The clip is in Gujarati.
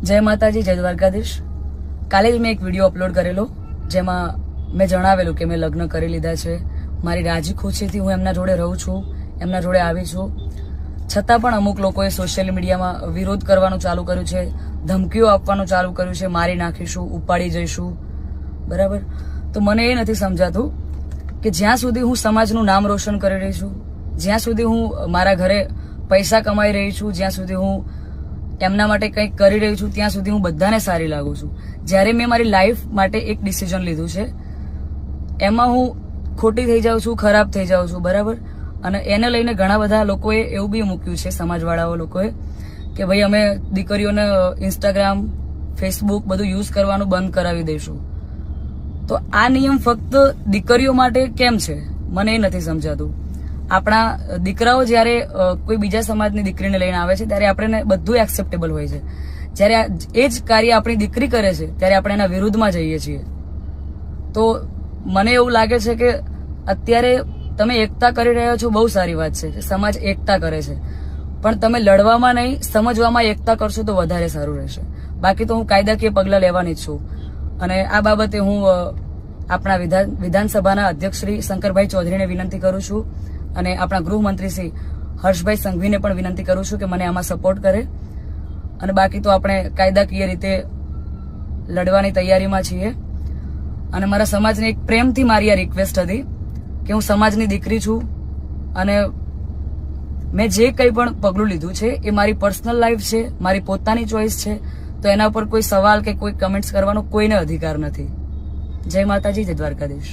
જય માતાજી, જય દ્વારકાધીશ. કાલે જ મેં એક વિડીયો અપલોડ કરેલો જેમાં મેં જણાવેલું કે મેં લગ્ન કરી લીધા છે. મારી રાજી ખુશીથી હું એમના જોડે રહું છું, એમના જોડે આવી છું. છતાં પણ અમુક લોકોએ સોશિયલ મીડિયામાં વિરોધ કરવાનું ચાલુ કર્યું છે, ધમકીઓ આપવાનું ચાલુ કર્યું છે, મારી નાખીશું, ઉપાડી જઈશું. બરાબર? તો મને એ નથી સમજાતું કે જ્યાં સુધી હું સમાજનું નામ રોશન કરી રહી છું, જ્યાં સુધી હું મારા ઘરે પૈસા કમાઈ રહી છું, જ્યાં સુધી હું એમના માટે કંઈક કરી રહી છું, ત્યાં સુધી હું બધાને સારી લાગુ છું. જ્યારે મેં મારી લાઈફ માટે એક ડિસિઝન લીધું છે એમાં હું ખોટી થઈ જાઉં છું, ખરાબ થઈ જાઉં છું. બરાબર? અને એને લઈને ઘણા બધા લોકોએ એવું બી મૂક્યું છે, સમાજવાળાઓ લોકોએ, કે ભાઈ અમે દીકરીઓને ઇન્સ્ટાગ્રામ, ફેસબુક બધું યુઝ કરવાનું બંધ કરાવી દઈશું. તો આ નિયમ ફક્ત દીકરીઓ માટે કેમ છે મને એ નથી સમજાતું. આપણા દીકરાઓ જ્યારે કોઈ બીજા સમાજની દીકરીને લઈને આવે છે ત્યારે આપણે બધું એક્સેપ્ટેબલ હોય છે. જ્યારે એ જ કાર્ય આપણી દીકરી કરે છે ત્યારે આપણે એના વિરુદ્ધમાં જઈએ છીએ. તો મને એવું લાગે છે કે અત્યારે તમે એકતા કરી રહ્યા છો, બહુ સારી વાત છે કે સમાજ એકતા કરે છે, પણ તમે લડવામાં નહીં, સમજવામાં એકતા કરશો તો વધારે સારું રહેશે. બાકી તો હું કાયદાકીય પગલાં લેવાની જ છું. અને આ બાબતે હું આપણા વિધાનસભાના અધ્યક્ષ શ્રી શંકરભાઈ ચૌધરીને વિનંતી કરું છું અને આપણા ગૃહમંત્રી શ્રી હર્ષભાઈ સંઘવીને પણ વિનંતી કરું છું કે મને આમાં સપોર્ટ કરે. અને બાકી તો આપણે કાયદાકીય રીતે લડવાની તૈયારીમાં છીએ. અને મારા સમાજને એક પ્રેમથી મારી આ રિક્વેસ્ટ હતી કે હું સમાજની દીકરી છું અને મેં જે કંઈ પણ પગલું લીધું છે એ મારી પર્સનલ લાઈફ છે, મારી પોતાની ચોઈસ છે. તો એના પર કોઈ સવાલ કે કોઈ કમેન્ટ્સ કરવાનો કોઈને અધિકાર નથી. જય માતાજી, જય દ્વારકાધીશ.